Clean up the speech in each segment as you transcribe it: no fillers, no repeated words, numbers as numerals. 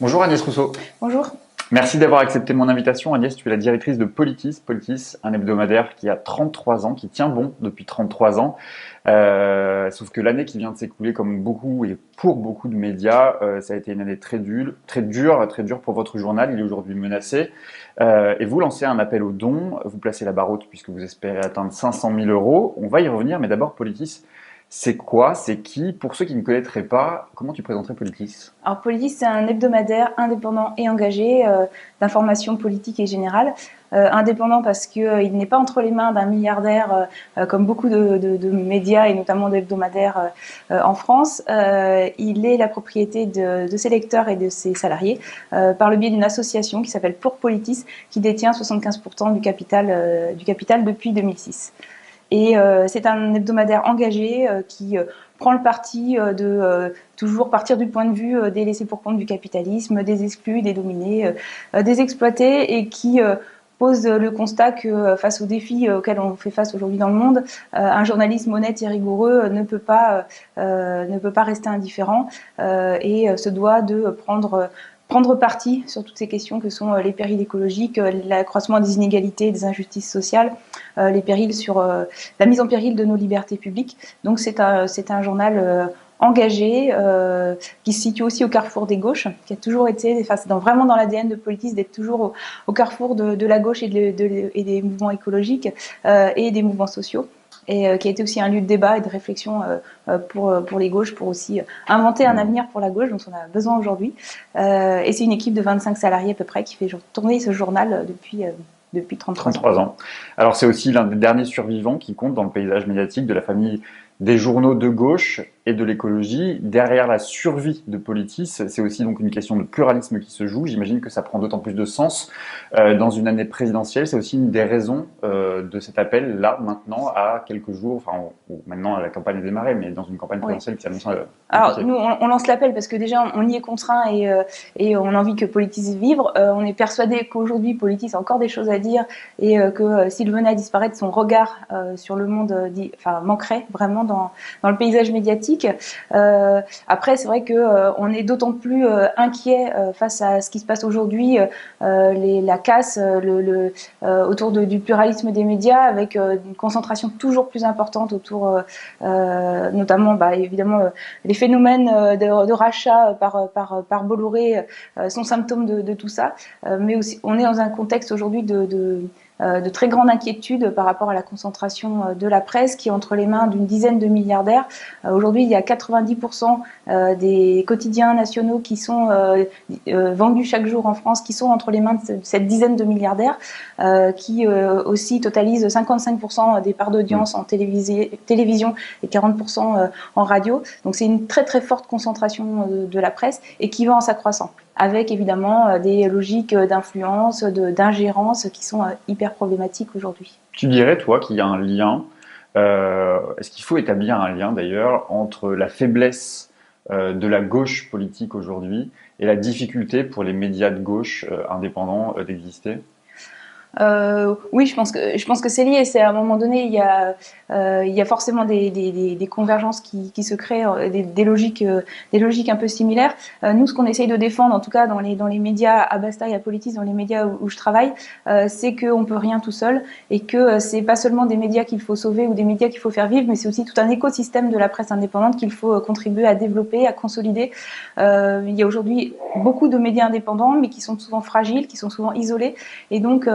Bonjour Agnès Rousseau. Bonjour. Merci d'avoir accepté mon invitation. Agnès, tu es la directrice de Politis. Politis, un hebdomadaire qui a 33 ans, qui tient bon depuis 33 ans. Sauf que l'année qui vient de s'écouler, comme beaucoup et pour beaucoup de médias, ça a été une année très dure pour votre journal. Il est aujourd'hui menacé. Et vous lancez un appel aux dons. Vous placez la barre haute puisque vous espérez atteindre 500 000 euros. On va y revenir, mais d'abord, Politis, c'est quoi? C'est qui? Pour ceux qui ne connaîtraient pas, comment tu présenterais Politis? Alors Politis, c'est un hebdomadaire indépendant et engagé d'information politique et générale. Indépendant parce qu'il n'est pas entre les mains d'un milliardaire comme beaucoup de médias et notamment d'hebdomadaires en France. Il est la propriété de ses lecteurs et de ses salariés par le biais d'une association qui s'appelle Pour Politis, qui détient 75% du capital depuis 2006. Et c'est un hebdomadaire engagé qui prend le parti de toujours partir du point de vue des laissés pour compte du capitalisme, des exclus, des dominés, des exploités, et qui pose le constat que face aux défis auxquels on fait face aujourd'hui dans le monde, un journalisme honnête et rigoureux ne peut pas rester indifférent et se doit de prendre parti sur toutes ces questions que sont les périls écologiques, l'accroissement des inégalités, des injustices sociales, les périls sur la mise en péril de nos libertés publiques. Donc c'est un journal engagé, qui se situe aussi au carrefour des gauches, qui a toujours été, enfin, c'est vraiment dans l'ADN de Politis d'être toujours au carrefour de la gauche et des mouvements écologiques et des mouvements sociaux. Et qui a été aussi un lieu de débat et de réflexion pour les gauches, pour aussi inventer un avenir pour la gauche dont on a besoin aujourd'hui. Et c'est une équipe de 25 salariés à peu près qui fait tourner ce journal depuis 33 ans. Alors c'est aussi l'un des derniers survivants qui compte dans le paysage médiatique de la famille des journaux de gauche et de l'écologie. Derrière la survie de Politis, c'est aussi donc une question de pluralisme qui se joue. J'imagine que ça prend d'autant plus de sens dans une année présidentielle. C'est aussi une des raisons de cet appel là, maintenant, à quelques jours, enfin maintenant la campagne est démarrée, mais dans une campagne présidentielle qui s'annonce. Alors nous, on lance l'appel parce que déjà on y est contraint et on a envie que Politis vive. On est persuadé qu'aujourd'hui Politis a encore des choses à dire et que s'il venait à disparaître, son regard sur le monde manquerait vraiment dans le paysage médiatique. Après, c'est vrai que on est d'autant plus inquiet face à ce qui se passe aujourd'hui, la casse autour du pluralisme des médias, avec une concentration toujours plus importante autour, notamment, évidemment, les phénomènes de rachat par Bolloré sont symptômes de tout ça, mais aussi on est dans un contexte aujourd'hui de très grande inquiétude par rapport à la concentration de la presse qui est entre les mains d'une dizaine de milliardaires. Aujourd'hui, il y a 90% des quotidiens nationaux qui sont vendus chaque jour en France, qui sont entre les mains de cette dizaine de milliardaires, qui aussi totalisent 55% des parts d'audience en télévision et 40% en radio. Donc c'est une très très forte concentration de la presse et qui va en s'accroissant, avec évidemment des logiques d'influence, d'ingérence qui sont hyper problématiques aujourd'hui. Tu dirais, toi, qu'il y a un lien, est-ce qu'il faut établir un lien d'ailleurs entre la faiblesse de la gauche politique aujourd'hui et la difficulté pour les médias de gauche indépendants d'exister? Oui, je pense que c'est lié. C'est à un moment donné, il y a forcément des convergences qui se créent, des logiques un peu similaires. Nous, ce qu'on essaye de défendre, en tout cas dans les médias à Basta et à Politis, dans les médias où je travaille, c'est qu'on peut rien tout seul et que c'est pas seulement des médias qu'il faut sauver ou des médias qu'il faut faire vivre, mais c'est aussi tout un écosystème de la presse indépendante qu'il faut contribuer à développer, à consolider. Il y a aujourd'hui beaucoup de médias indépendants, mais qui sont souvent fragiles, qui sont souvent isolés, et donc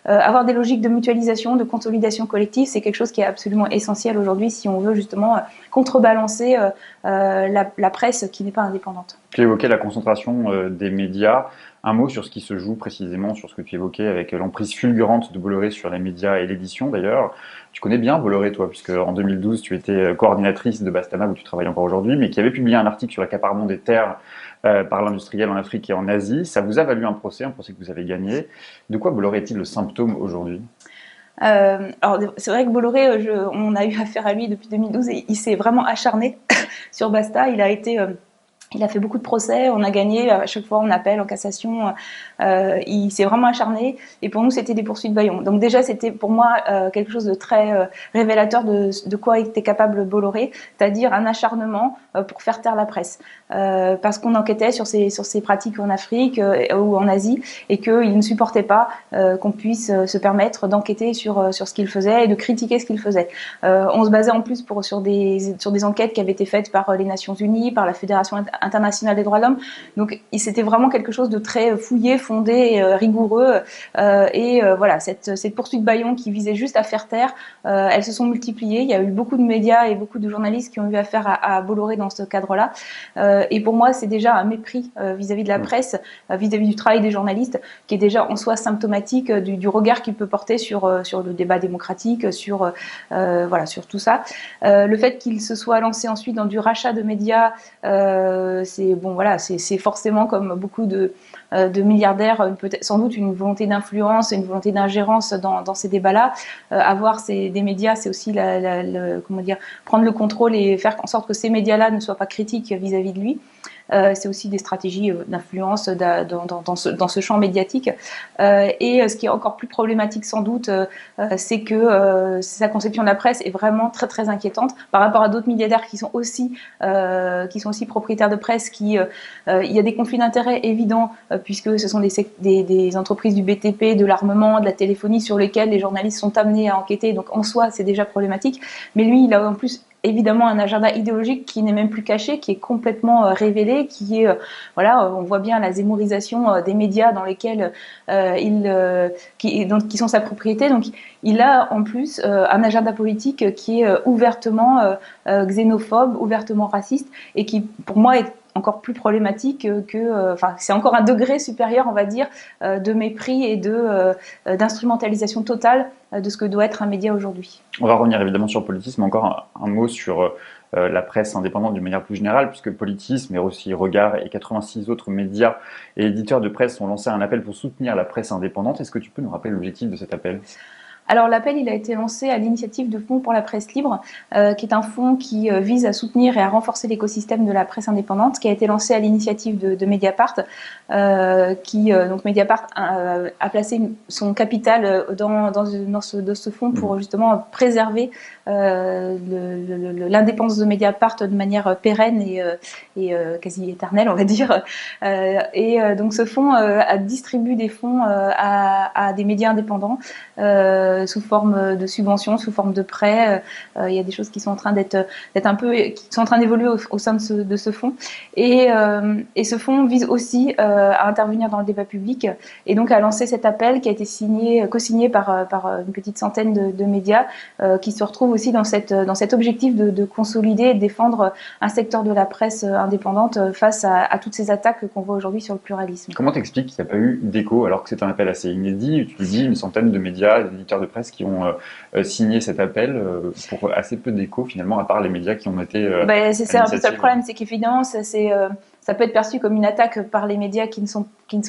avoir des logiques de mutualisation, de consolidation collective, c'est quelque chose qui est absolument essentiel aujourd'hui si on veut justement contrebalancer la presse qui n'est pas indépendante. Tu évoquais la concentration des médias. Un mot sur ce qui se joue précisément, sur ce que tu évoquais avec l'emprise fulgurante de Bolloré sur les médias et l'édition d'ailleurs. Tu connais bien Bolloré, toi, puisque en 2012 tu étais coordinatrice de Bastana, où tu travailles encore aujourd'hui, mais qui avait publié un article sur l'accaparement des terres par l'industriel en Afrique et en Asie. Ça vous a valu un procès que vous avez gagné. De quoi Bolloré est-il le symptôme aujourd'hui? Alors c'est vrai que Bolloré, on a eu affaire à lui depuis 2012 et il s'est vraiment acharné sur Basta. Il a été Il a fait beaucoup de procès, on a gagné, à chaque fois on appelle en cassation, il s'est vraiment acharné et pour nous c'était des poursuites bâillons. Donc déjà c'était pour moi quelque chose de très révélateur de quoi était capable Bolloré, c'est-à-dire un acharnement pour faire taire la presse. Parce qu'on enquêtait sur ces pratiques en Afrique ou en Asie et qu'il ne supportait pas qu'on puisse se permettre d'enquêter sur ce qu'il faisait et de critiquer ce qu'il faisait. On se basait en plus sur des enquêtes qui avaient été faites par les Nations Unies, par la Fédération internationale des droits de l'homme. Donc c'était vraiment quelque chose de très fouillé, fondé, rigoureux. Voilà, cette poursuite bâillon qui visait juste à faire taire, elles se sont multipliées. Il y a eu beaucoup de médias et beaucoup de journalistes qui ont eu affaire à Bolloré dans ce cadre-là. Et pour moi, c'est déjà un mépris vis-à-vis de la presse, vis-à-vis du travail des journalistes, qui est déjà en soi symptomatique du regard qu'il peut porter sur le débat démocratique, sur tout ça. Le fait qu'il se soit lancé ensuite dans du rachat de médias, c'est forcément comme beaucoup de milliardaires, peut-être sans doute une volonté d'influence, une volonté d'ingérence dans ces débats-là. Avoir des médias, c'est aussi prendre le contrôle et faire en sorte que ces médias-là ne soient pas critiques vis-à-vis de lui. C'est aussi des stratégies d'influence dans ce champ médiatique. Et ce qui est encore plus problématique sans doute, c'est que sa conception de la presse est vraiment très très inquiétante par rapport à d'autres milliardaires qui sont aussi propriétaires de presse. Il y a des conflits d'intérêts évidents puisque ce sont des entreprises du BTP, de l'armement, de la téléphonie sur lesquelles les journalistes sont amenés à enquêter. Donc en soi, c'est déjà problématique. Mais lui, il a en plus évidemment un agenda idéologique qui n'est même plus caché, qui est complètement révélé, on voit bien la zémorisation des médias dans lesquels qui sont sa propriété. Donc il a en plus un agenda politique qui est ouvertement xénophobe, ouvertement raciste et qui pour moi est encore plus problématique c'est encore un degré supérieur, on va dire, de mépris et d'instrumentalisation totale de ce que doit être un média aujourd'hui. On va revenir évidemment sur Politis, mais encore un mot sur la presse indépendante d'une manière plus générale, puisque Politis, mais aussi Regard et 86 autres médias et éditeurs de presse ont lancé un appel pour soutenir la presse indépendante. Est-ce que tu peux nous rappeler l'objectif de cet appel ? Alors l'appel, il a été lancé à l'initiative de Fonds pour la presse libre, qui est un fonds qui vise à soutenir et à renforcer l'écosystème de la presse indépendante, qui a été lancé à l'initiative de Mediapart, donc Mediapart a placé son capital dans ce fonds pour justement préserver l'indépendance de Mediapart de manière pérenne et quasi éternelle, on va dire. Donc ce fonds distribue des fonds à des médias indépendants sous forme de subventions, sous forme de prêts. Il y a des choses qui sont en train qui sont en train d'évoluer au sein de ce fonds. Et ce fonds vise aussi à intervenir dans le débat public et donc à lancer cet appel qui a été co-signé par une petite centaine de médias qui se retrouvent aussi dans cet objectif de consolider et de défendre un secteur de la presse indépendante face à toutes ces attaques qu'on voit aujourd'hui sur le pluralisme. Comment t'expliques qu'il n'y a pas eu d'écho alors que c'est un appel assez inédit? Tu le dis, une centaine de médias, d'éditeurs de presse qui ont signé cet appel pour assez peu d'écho finalement, à part les médias qui ont été. C'est un peu ça le problème, c'est qu'évidemment ça peut être perçu comme une attaque par les médias qui ne sont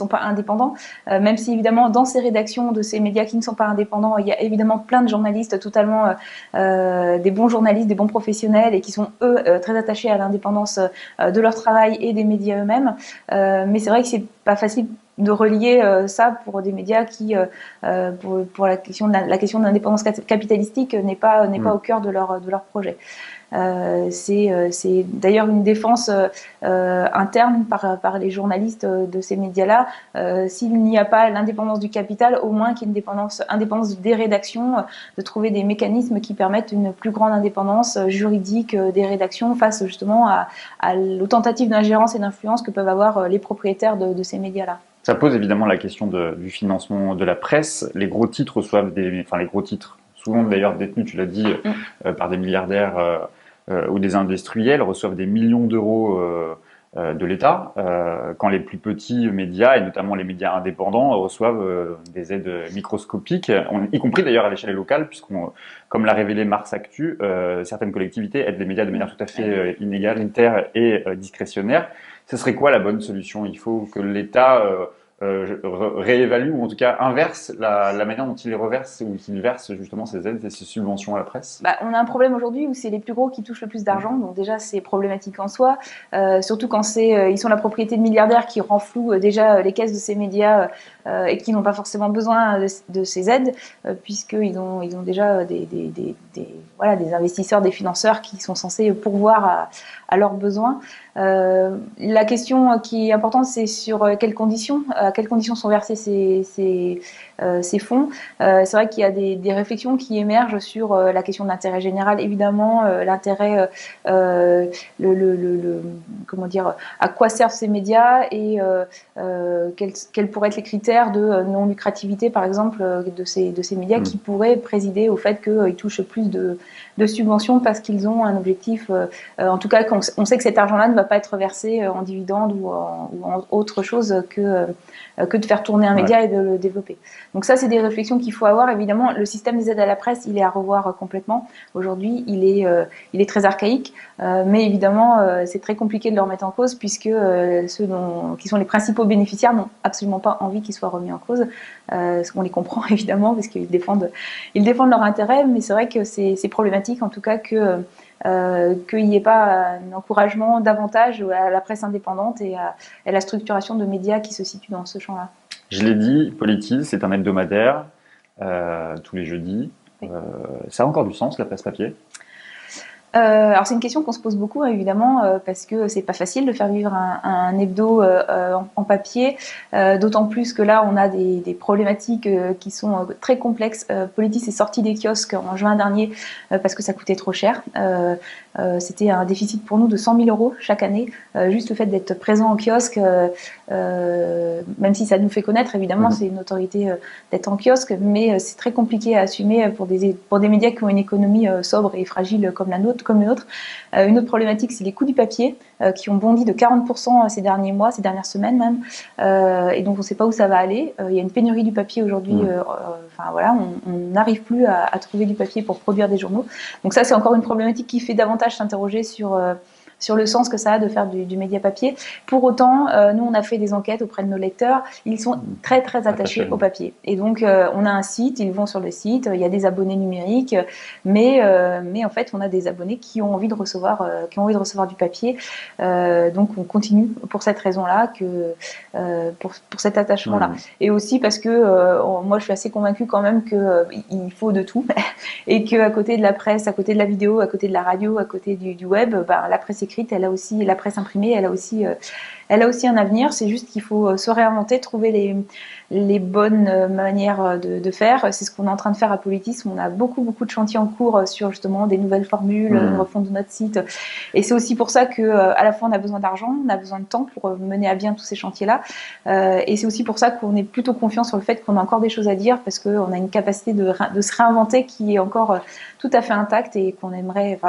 pas indépendants, même si évidemment dans ces rédactions de ces médias qui ne sont pas indépendants, il y a évidemment plein de journalistes totalement des bons journalistes, des bons professionnels et qui sont eux très attachés à l'indépendance de leur travail et des médias eux-mêmes. Mais c'est vrai que c'est pas facile de relier ça pour des médias qui, pour la question de l'indépendance capitalistique, n'est pas au cœur de leur projet. C'est d'ailleurs une défense interne par les journalistes de ces médias-là. S'il n'y a pas l'indépendance du capital, au moins qu'il y ait une indépendance des rédactions, de trouver des mécanismes qui permettent une plus grande indépendance juridique des rédactions face justement aux tentatives d'ingérence et d'influence que peuvent avoir les propriétaires de ces médias-là. Ça pose évidemment la question du financement de la presse. Les gros titres reçoivent les gros titres, souvent d'ailleurs détenus, tu l'as dit, par des milliardaires ou des industriels, reçoivent des millions d'euros de l'État, quand les plus petits médias, et notamment les médias indépendants, reçoivent des aides microscopiques, y compris d'ailleurs à l'échelle locale, comme l'a révélé Mars Actu, certaines collectivités aident les médias de manière tout à fait inégalitaire et discrétionnaire. Ce serait quoi la bonne solution? Il faut que l'État réévalue ou en tout cas inverse la manière dont ils reversent ou qu'ils versent justement ces aides et ces subventions à la presse? On a un problème aujourd'hui où c'est les plus gros qui touchent le plus d'argent, donc déjà c'est problématique en soi, surtout quand ils sont la propriété de milliardaires qui renflouent déjà les caisses de ces médias et qui n'ont pas forcément besoin de ces aides, puisqu'ils ont déjà des investisseurs, des financeurs qui sont censés pourvoir à leurs besoins. La question qui est importante, c'est sur à quelles conditions sont versés ces fonds. C'est vrai qu'il y a des réflexions qui émergent sur la question de l'intérêt général, évidemment, l'intérêt, comment dire, à quoi servent ces médias et quels pourraient être les critères de non lucrativité, par exemple, de ces médias qui pourraient présider au fait qu'ils touchent plus de subventions parce qu'ils ont un objectif, en tout cas, on sait que cet argent-là ne va pas être versé en dividendes ou en autre chose que de faire tourner un média et de le développer. Donc ça, c'est des réflexions qu'il faut avoir. Évidemment, le système des aides à la presse, il est à revoir complètement. Aujourd'hui, il est très archaïque, mais évidemment, c'est très compliqué de le remettre en cause puisque ceux qui sont les principaux bénéficiaires n'ont absolument pas envie qu'il soit remis en cause. On les comprend évidemment parce qu'ils défendent leur intérêt, mais c'est vrai que c'est problématique en tout cas qu'il n'y ait pas un encouragement davantage à la presse indépendante et à la structuration de médias qui se situent dans ce champ-là. Je l'ai dit, Politis, c'est un hebdomadaire tous les jeudis. Oui. Ça a encore du sens, la presse papier? Alors c'est une question qu'on se pose beaucoup évidemment parce que c'est pas facile de faire vivre un hebdo en papier, d'autant plus que là on a des problématiques qui sont très complexes. Politis est sorti des kiosques en juin dernier parce que ça coûtait trop cher. C'était un déficit pour nous de 100 000 € chaque année. Juste le fait d'être présent en kiosque, même si ça nous fait connaître évidemment, c'est une autorité d'être en kiosque, mais c'est très compliqué à assumer pour des médias qui ont une économie sobre et fragile comme la nôtre. Une autre problématique, c'est les coûts du papier qui ont bondi de 40% ces derniers mois, ces dernières semaines même, et donc on ne sait pas où ça va aller. Il y a une pénurie du papier aujourd'hui. On n'arrive plus à trouver du papier pour produire des journaux. Donc ça, c'est encore une problématique qui fait davantage s'interroger sur le sens que ça a de faire du média papier. Pour autant, nous, on a fait des enquêtes auprès de nos lecteurs. Ils sont très, très attachés au papier. Et donc, on a un site, ils vont sur le site, il y a des abonnés numériques, mais en fait, on a des abonnés qui ont envie de recevoir du papier. Donc, on continue pour cette raison-là, pour cet attachement-là. Et aussi parce que moi, je suis assez convaincue quand même qu'il faut de tout et qu'à côté de la presse, à côté de la vidéo, à côté de la radio, à côté du web, la presse écrite, elle a aussi, la presse imprimée, elle a aussi un avenir. C'est juste qu'il faut se réinventer, trouver les bonnes manières de faire. C'est ce qu'on est en train de faire à Politis. On a beaucoup de chantiers en cours sur justement des nouvelles formules, une refonte de notre site. Et c'est aussi pour ça que à la fois on a besoin d'argent, on a besoin de temps pour mener à bien tous ces chantiers-là. Et c'est aussi pour ça qu'on est plutôt confiant sur le fait qu'on a encore des choses à dire parce qu'on a une capacité de se réinventer qui est encore tout à fait intacte et qu'on aimerait,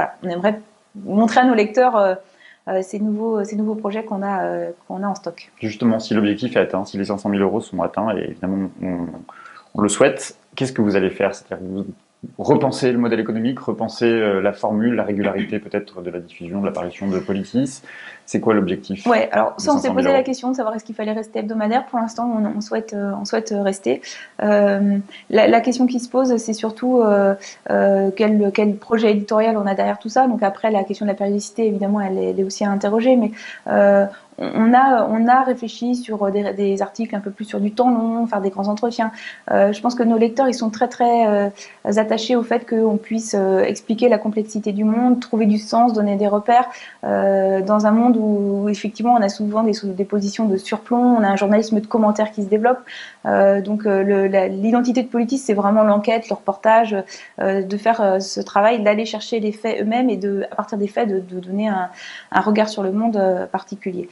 montrer à nos lecteurs ces nouveaux projets qu'on a en stock. Justement, si l'objectif est atteint, si les 500 000 € sont atteints, et évidemment on le souhaite, qu'est-ce que vous allez faire? C'est-à-dire vous repenser le modèle économique, repenser la formule, la régularité peut-être de la diffusion, de l'apparition de Politis. C'est quoi l'objectif? Ouais, alors ça on s'est posé la question de savoir est-ce qu'il fallait rester hebdomadaire. Pour l'instant, on souhaite rester. La question qui se pose, c'est surtout quel projet éditorial on a derrière tout ça. Donc après, la question de la périodicité, évidemment, elle est aussi à interroger, mais on a réfléchi sur des articles un peu plus sur du temps long, faire des grands entretiens. Je pense que nos lecteurs, ils sont très très attachés au fait qu'on puisse expliquer la complexité du monde, trouver du sens, donner des repères dans un monde où effectivement on a souvent des positions de surplomb, on a un journalisme de commentaires qui se développe. Donc l'identité de Politis, c'est vraiment l'enquête, le reportage, de faire ce travail, d'aller chercher les faits eux-mêmes et à partir des faits de donner un regard sur le monde particulier.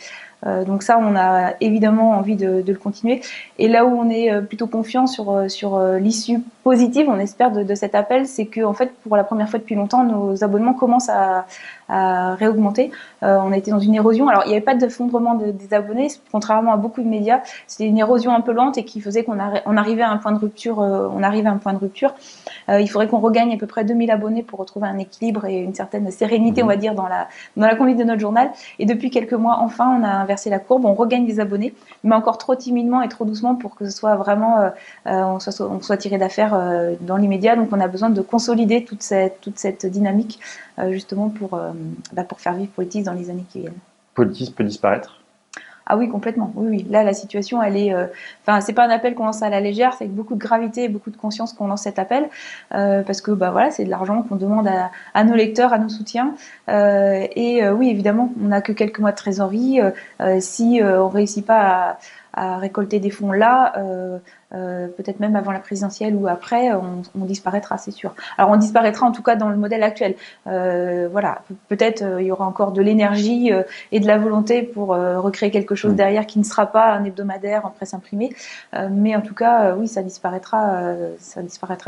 Donc ça, on a évidemment envie de le continuer. Et là où on est plutôt confiant sur l'issue positive, on espère, de cet appel, c'est que en fait, pour la première fois depuis longtemps, nos abonnements commencent à réaugmenter. On a été dans une érosion. Alors, il n'y avait pas d'effondrement des abonnés, contrairement à beaucoup de médias. C'était une érosion un peu lente et qui faisait qu'on arrivait à un point de rupture. Il faudrait qu'on regagne à peu près 2000 abonnés pour retrouver un équilibre et une certaine sérénité, on va dire, dans la conduite de notre journal. Et depuis quelques mois, enfin, on a inversé la courbe, on regagne des abonnés, mais encore trop timidement et trop doucement pour que ce soit vraiment, on soit tiré d'affaire dans l'immédiat. Donc on a besoin de consolider toute cette dynamique justement pour faire vivre Politis dans les années qui viennent. Politis peut disparaître? Ah oui, complètement. Oui, oui. Là, la situation, elle est. Enfin, c'est pas un appel qu'on lance à la légère, c'est avec beaucoup de gravité et beaucoup de conscience qu'on lance cet appel, parce que voilà, c'est de l'argent qu'on demande à nos lecteurs, à nos soutiens. Oui, évidemment, on n'a que quelques mois de trésorerie. Si on réussit pas à récolter des fonds là, peut-être même avant la présidentielle ou après, on disparaîtra, c'est sûr. Alors on disparaîtra en tout cas dans le modèle actuel. Voilà, peut-être il y aura encore de l'énergie et de la volonté pour recréer quelque chose derrière qui ne sera pas un hebdomadaire en presse imprimée, mais en tout cas, oui, ça disparaîtra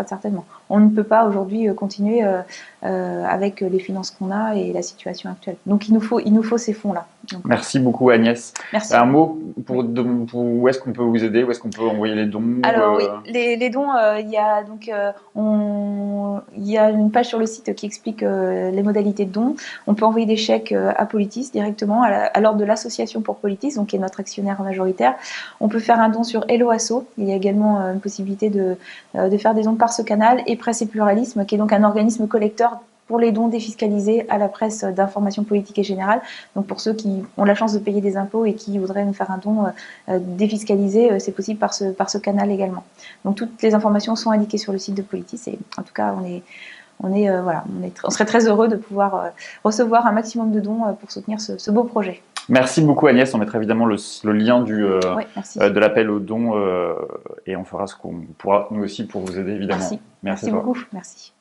certainement. On ne peut pas aujourd'hui continuer avec les finances qu'on a et la situation actuelle. Donc il nous faut ces fonds-là. Donc, merci beaucoup Agnès. Merci. Un mot pour où est-ce qu'on peut vous aider, où est-ce qu'on peut envoyer les dons? Alors oui, les dons, il y a une page sur le site qui explique les modalités de dons. On peut envoyer des chèques à Politis directement, à l'ordre de l'association pour Politis, donc qui est notre actionnaire majoritaire. On peut faire un don sur Hello Asso. Il y a également une possibilité de faire des dons par ce canal, et Presse et Pluralisme, qui est donc un organisme collecteur pour les dons défiscalisés à la presse d'information politique et générale. Donc pour ceux qui ont la chance de payer des impôts et qui voudraient nous faire un don défiscalisé, c'est possible par ce canal également. Donc toutes les informations sont indiquées sur le site de Politis, et en tout cas on serait très heureux de pouvoir recevoir un maximum de dons pour soutenir ce beau projet. Merci beaucoup Agnès, on mettra évidemment le lien de l'appel aux dons et on fera ce qu'on pourra nous aussi pour vous aider évidemment. Merci beaucoup, merci.